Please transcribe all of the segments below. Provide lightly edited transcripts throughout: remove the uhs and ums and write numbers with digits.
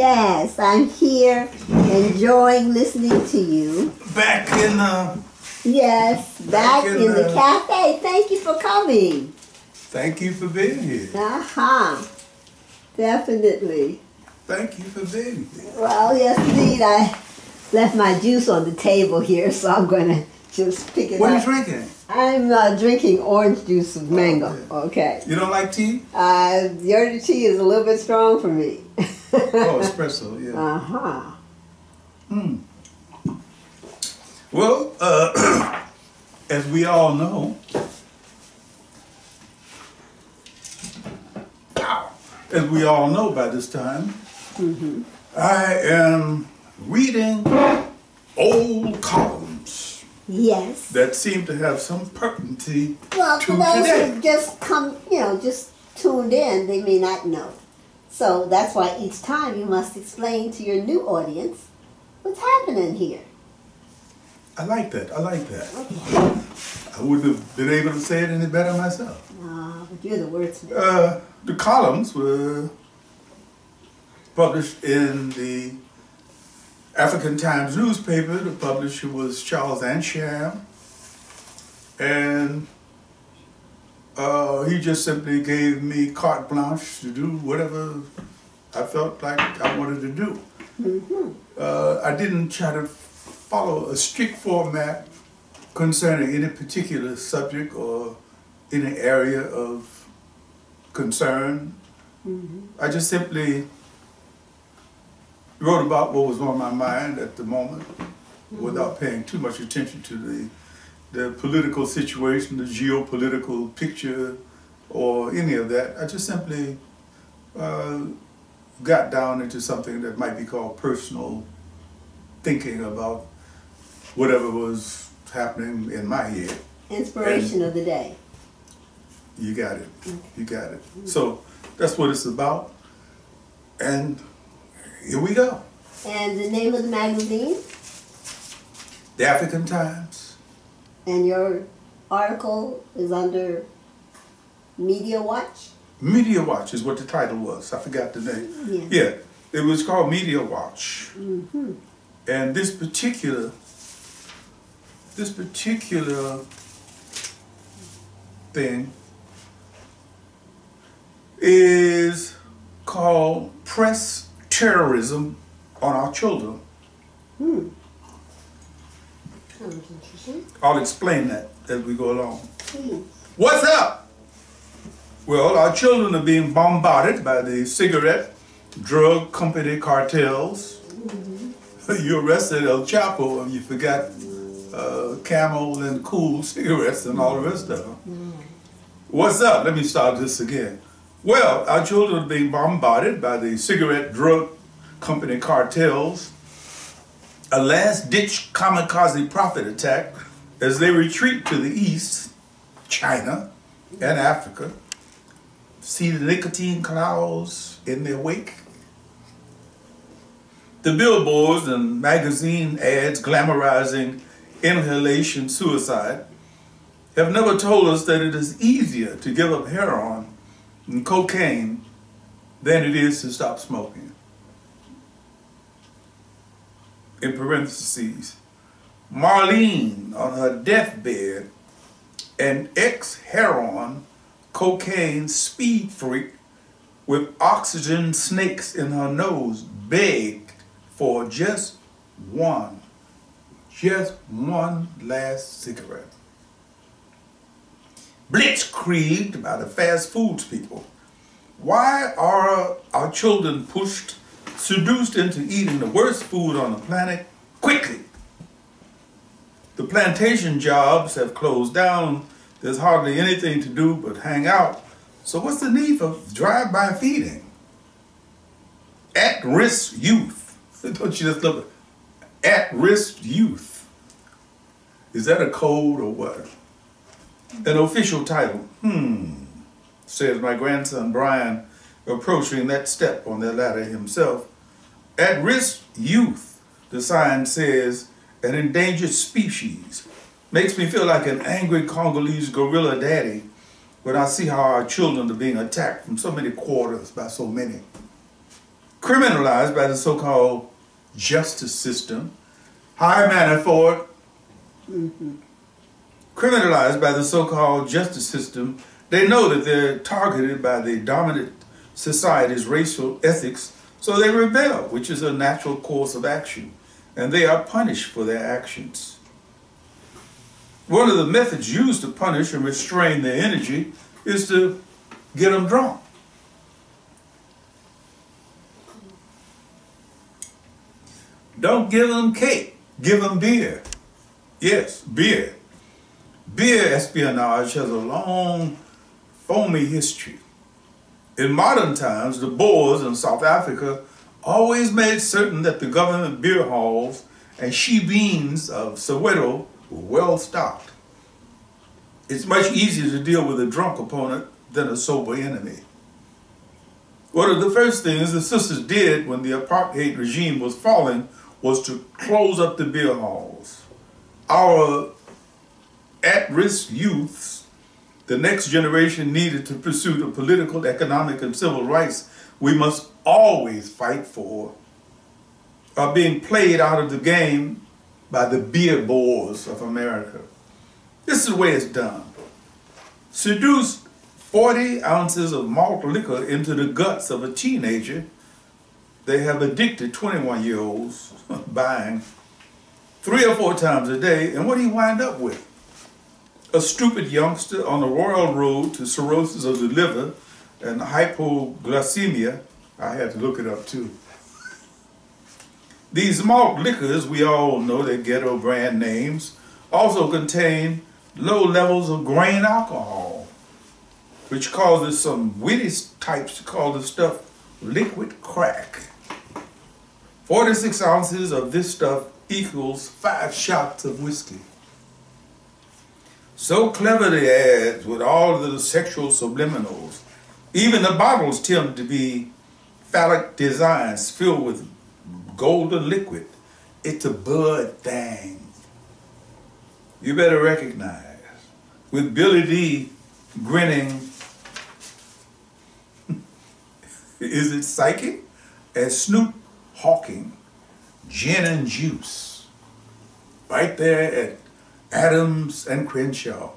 Yes, I'm here enjoying listening to you. Back in Yes, back in the cafe. Thank you for coming. Thank you for being here. Definitely. Thank you for being here. Well, yes, indeed. I left my juice on the table here, so I'm going to just pick it up. What are you drinking? I'm drinking orange juice with mango. Okay. You don't like tea? Your tea is a little bit strong for me. Oh, espresso, yeah. Well, as we all know, by this time, I am reading old columns. Yes. That seem to have some pertinency Well, to for those today. who just just tuned in, they may not know. So that's why each time you must explain to your new audience what's happening here. I like that. Okay. I wouldn't have been able to say it any better myself. But you're the wordsmith. The columns were published in the African Times newspaper. The publisher was Charles Anyiam, and he just simply gave me carte blanche to do whatever I felt like I wanted to do. I didn't try to follow a strict format concerning any particular subject or any area of concern. I just simply wrote about what was on my mind at the moment without paying too much attention to the political situation, the geopolitical picture, or any of that. I just simply got down into something that might be called personal thinking about whatever was happening in my head. Inspiration of the day. You got it. You got it. So that's what it's about. And here we go. And the name of the magazine? The African Times. And your article is under Media Watch? Media Watch is what the title was. I forgot the name. Yeah. It was called Media Watch. And this particular thing is called Press Terrorism on Our Children. Sounds interesting. I'll explain that as we go along. Please. What's up? Well, our children are being bombarded by the cigarette drug company cartels. You arrested El Chapo and you forgot Camel and Cool cigarettes and all the rest of them. What's up? Let me start this again. Well, our children are being bombarded by the cigarette drug company cartels. A last-ditch kamikaze prophet attack as they retreat to the east, China and Africa. See the nicotine clouds in their wake? The billboards and magazine ads glamorizing inhalation suicide have never told us that it is easier to give up heroin and cocaine than it is to stop smoking. In parentheses, Marlene on her deathbed, an ex-heroin cocaine speed freak with oxygen snakes in her nose, begged for just one last cigarette. Blitzkrieged by the fast foods people. Why are our children pushed, seduced into eating the worst food on the planet quickly? The plantation jobs have closed down. There's hardly anything to do but hang out. So what's the need for drive-by feeding? At-risk youth. Don't you just love it? At-risk youth. Is that a code or what? An official title. Says my grandson Brian, approaching that step on that ladder himself. At-risk youth, the sign says, an endangered species. Makes me feel like an angry Congolese gorilla daddy when I see how our children are being attacked from so many quarters by so many. criminalized by the so-called justice system. High Manafort, criminalized by the so-called justice system. They know that they're targeted by the dominant society's racial ethics, so they rebel, which is a natural course of action, and they are punished for their actions. One of the methods used to punish and restrain their energy is to get them drunk. Don't give them cake, give them beer. Yes, beer. Beer espionage has a long, foamy history. In modern times, the Boers in South Africa always made certain that the government beer halls and shebeens of Soweto were well stocked. It's much easier to deal with a drunk opponent than a sober enemy. One of the first things the sisters did when the apartheid regime was falling was to close up the beer halls. Our at-risk youths, the next generation needed to pursue the political, economic, and civil rights we must always fight for, are being played out of the game by the beer bores of America. This is the way it's done. Seduce 40 ounces of malt liquor into the guts of a teenager. They have addicted 21-year-olds buying 3 or 4 times a day, and what do you wind up with? A stupid youngster on the royal road to cirrhosis of the liver and hypoglycemia. I had to look it up too. These malt liquors, we all know their ghetto brand names, also contain low levels of grain alcohol, which causes some witty types to call the stuff liquid crack. 46 ounces of this stuff equals 5 shots of whiskey. So clever the ads with all the sexual subliminals. Even the bottles tend to be phallic designs filled with golden liquid. It's a bud thing. You better recognize. With Billy D grinning, is it psychic? As Snoop Hawking, gin and juice. Right there at Adams and Crenshaw.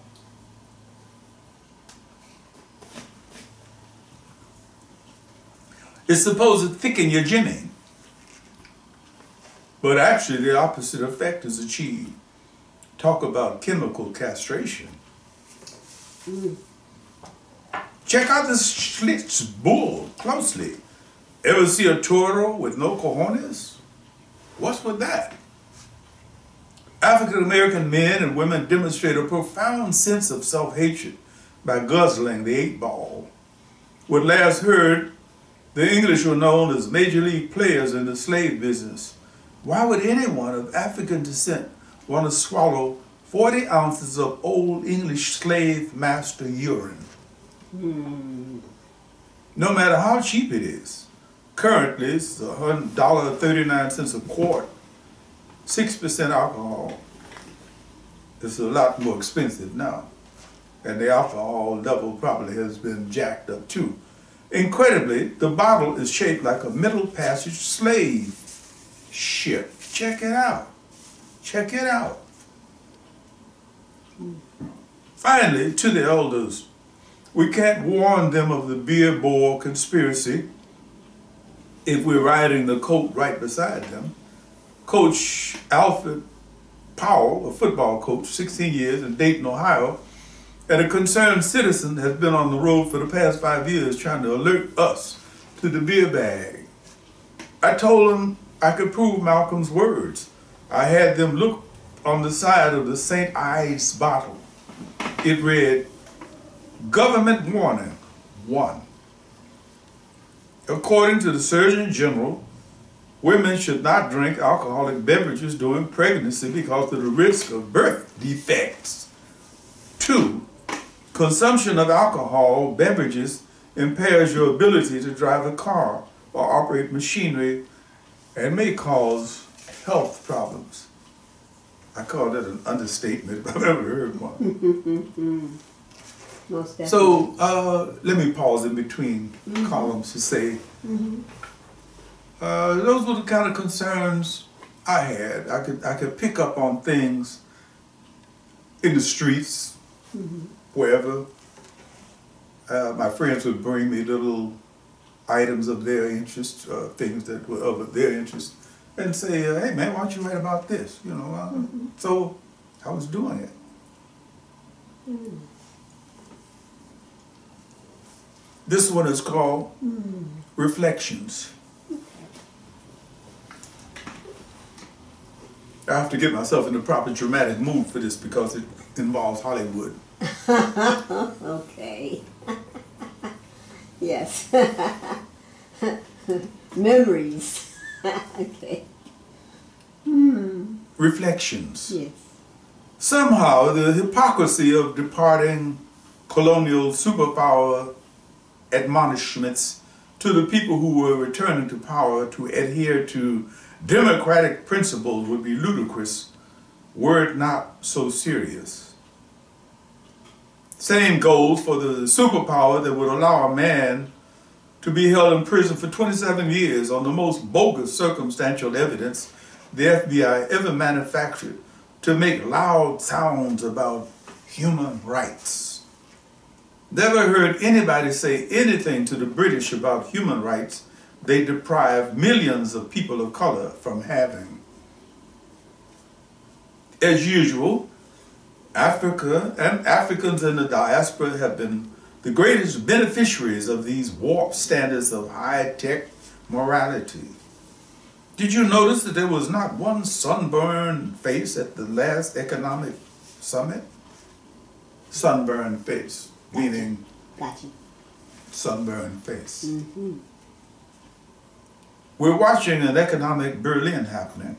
It's supposed to thicken your jimming, but actually the opposite effect is achieved. Talk about chemical castration. Check out this Schlitz bull closely. Ever see a toro with no cojones? What's with that? African American men and women demonstrate a profound sense of self-hatred by guzzling the 8-ball. When last heard, the English were known as major league players in the slave business. Why would anyone of African descent want to swallow 40 ounces of old English slave master urine? No matter how cheap it is. Currently, it's $1.39 a quart. 6% alcohol. It's a lot more expensive now. And the alcohol level probably has been jacked up too. Incredibly, the bottle is shaped like a Middle Passage slave ship. Check it out. Check it out. Finally, to the elders, we can't warn them of the beer bore conspiracy if we're riding the coat right beside them. Coach Alfred Powell, a football coach, 16 years in Dayton, Ohio, and a concerned citizen has been on the road for the past 5 years trying to alert us to the beer bag. I told him I could prove Malcolm's words. I had them look on the side of the St. Ives bottle. It read, "Government warning, 1. According to the Surgeon General, women should not drink alcoholic beverages during pregnancy because of the risk of birth defects. 2. Consumption of alcohol beverages impairs your ability to drive a car or operate machinery and may cause health problems." I call that an understatement if I've ever heard one. Most definitely. So let me pause in between columns to say, Those were the kind of concerns I had. I could pick up on things in the streets, wherever. My friends would bring me little items of their interest, things that were of their interest, and say, hey man, why don't you write about this? You know, so I was doing it. This one is called Reflections. I have to get myself in the proper dramatic mood for this because it involves Hollywood. Okay. Yes. Memories. Okay. Reflections. Yes. Somehow the hypocrisy of departing colonial superpower admonishments to the people who were returning to power to adhere to democratic principles would be ludicrous were it not so serious. Same goes for the superpower that would allow a man to be held in prison for 27 years on the most bogus circumstantial evidence the FBI ever manufactured to make loud sounds about human rights. Never heard anybody say anything to the British about human rights they deprive millions of people of color from having. As usual, Africa and Africans in the diaspora have been the greatest beneficiaries of these warped standards of high-tech morality. Did you notice that there was not one sunburned face at the last economic summit? Sunburned face, meaning sunburned face. We're watching an economic Berlin happening.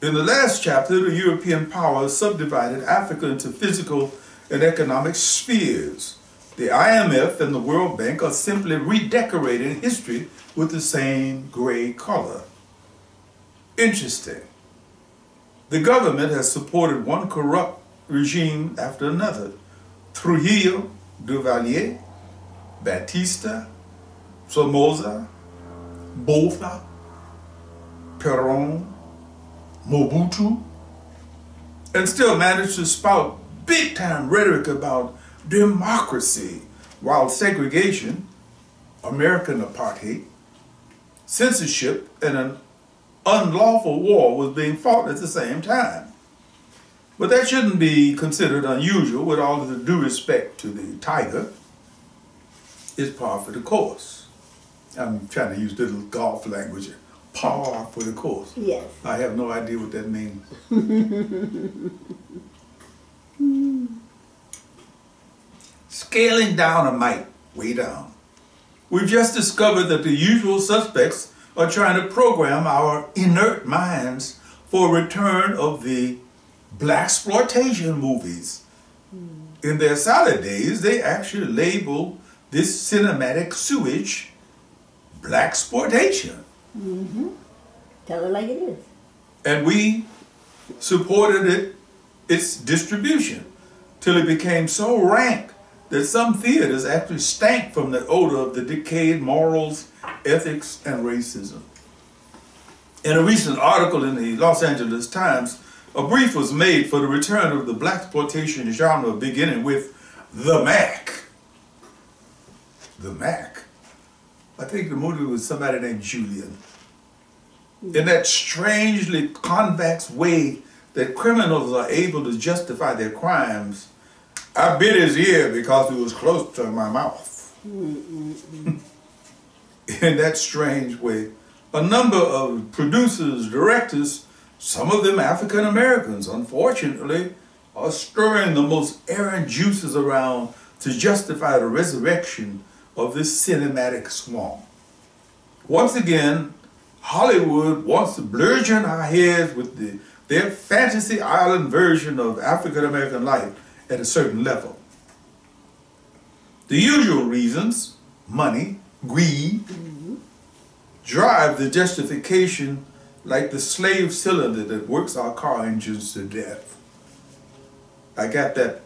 In the last chapter, the European powers subdivided Africa into physical and economic spheres. The IMF and the World Bank are simply redecorating history with the same gray color. Interesting. The government has supported one corrupt regime after another. Trujillo, Duvalier, Batista, Somoza, Botha, Perón, Mobutu, and still managed to spout big-time rhetoric about democracy, while segregation, American apartheid, censorship, and an unlawful war was being fought at the same time. But that shouldn't be considered unusual. With all of the due respect to the tiger, it's par for the course. I'm trying to use little golf language. Par for the course. Yes. I have no idea what that means. Scaling down a mite, way down. We've just discovered that the usual suspects are trying to program our inert minds for a return of the blaxploitation movies. In their salad days, they actually label this cinematic sewage blaxploitation. Tell it like it is. And we supported its distribution till it became so rank that some theaters actually stank from the odor of the decayed morals, ethics, and racism. In a recent article in the Los Angeles Times, a brief was made for the return of the blaxploitation genre, beginning with The Mac. The Mac. I think the movie was somebody named Julian. In that strangely convex way that criminals are able to justify their crimes, I bit his ear because it was close to my mouth. In that strange way, a number of producers, directors, some of them African Americans, unfortunately, are stirring the most errant juices around to justify the resurrection of this cinematic swamp. Once again, Hollywood wants to bludgeon our heads with their fantasy island version of African American life at a certain level. The usual reasons, money, greed, drive the justification like the slave cylinder that works our car engines to death. I got that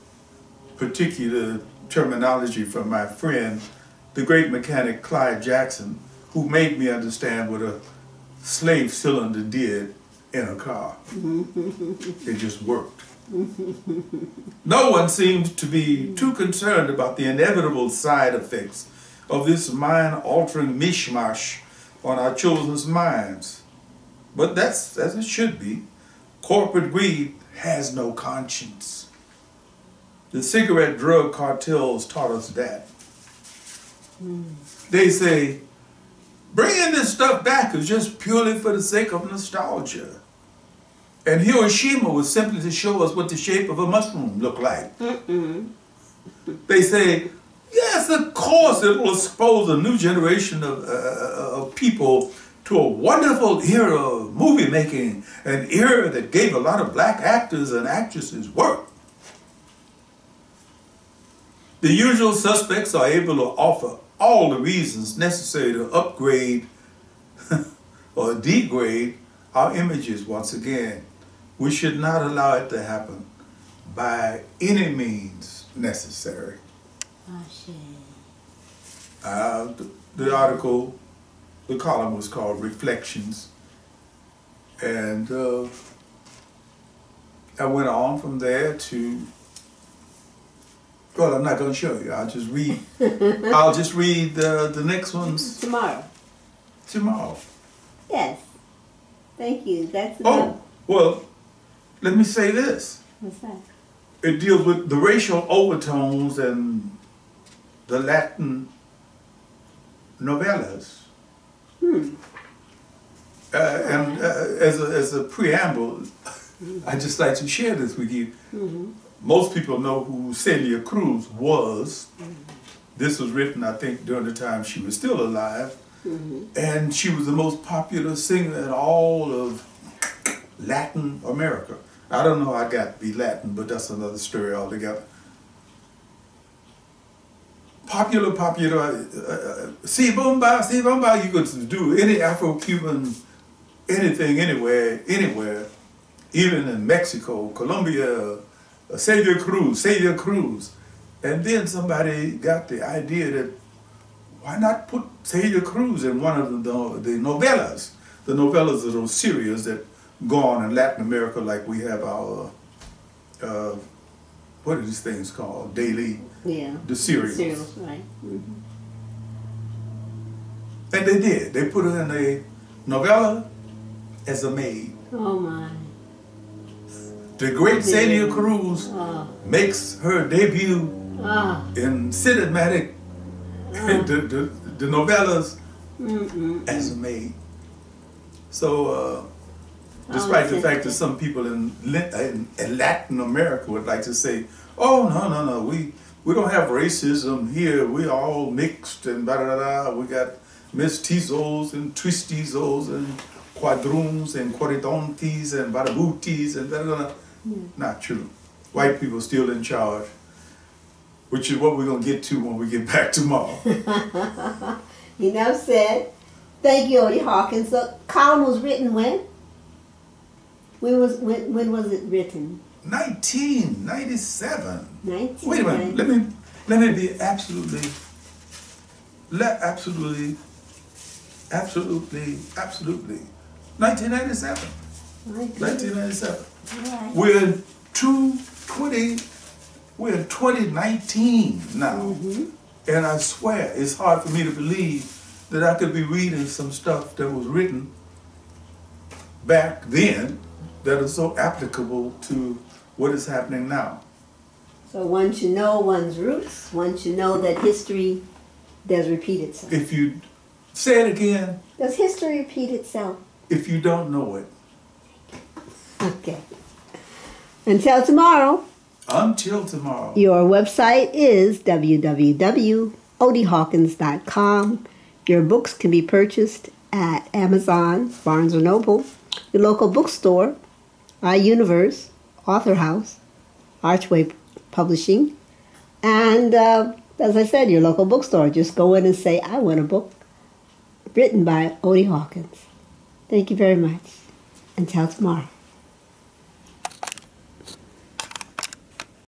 particular terminology from my friend, the great mechanic Clyde Jackson, who made me understand what a slave cylinder did in a car. It just worked. No one seems to be too concerned about the inevitable side effects of this mind-altering mishmash on our children's minds. But that's as it should be. Corporate greed has no conscience. The cigarette drug cartels taught us that. They say, bringing this stuff back is just purely for the sake of nostalgia. And Hiroshima was simply to show us what the shape of a mushroom looked like. They say, yes, of course it will expose a new generation of people to a wonderful era of movie making, an era that gave a lot of black actors and actresses work. The usual suspects are able to offer all the reasons necessary to upgrade or degrade our images once again. We should not allow it to happen by any means necessary. The article, the column was called Reflections, and I went on from there to, well, I'm not going to show you. I'll just read. I'll just read the next ones tomorrow. Tomorrow. Yes. Thank you. That's enough. Well, let me say this. What's that? It deals with the racial overtones and the Latin novellas. And as a preamble, I'd just like to share this with you. Most people know who Celia Cruz was. This was written, I think, during the time she was still alive. And she was the most popular singer in all of Latin America. I don't know how I got to be Latin, but that's another story altogether. Popular, si bomba, you could do any Afro-Cuban, anything, anywhere, even in Mexico, Colombia, Celia Cruz. And then somebody got the idea that why not put Celia Cruz in one of the novellas? The novellas are those series that go on in Latin America, like we have our, what are these things called? Daily, the serials. Serials, right. And they did. They put her in a novella as a maid. Oh my. The great Celia Cruz makes her debut in cinematic, the novellas as a maid. So, despite the fact that some people in Latin America would like to say, oh, no, we don't have racism here, we all mixed and blah. We got mestizos and twistizos and quadrums and quadridontes and barabutis and blah. Not true. White people still in charge, which is what we're going to get to when we get back tomorrow. Enough said. Thank you, Odie Hawkins. The column was written when? When was it written? 1997. Wait a minute. Let me be absolutely. 1997. 1997. Right. We're in 2019 now. And I swear it's hard for me to believe that I could be reading some stuff that was written back then that is so applicable to what is happening now. So one should know one's roots. One should know that history does repeat itself. If you say it again. Does history repeat itself? If you don't know it. Okay. Until tomorrow. Until tomorrow. Your website is www.odiehawkins.com. Your books can be purchased at Amazon, Barnes & Noble, your local bookstore, iUniverse, Author House, Archway Publishing, and as I said, your local bookstore. Just go in and say, I want a book written by Odie Hawkins. Thank you very much. Until tomorrow.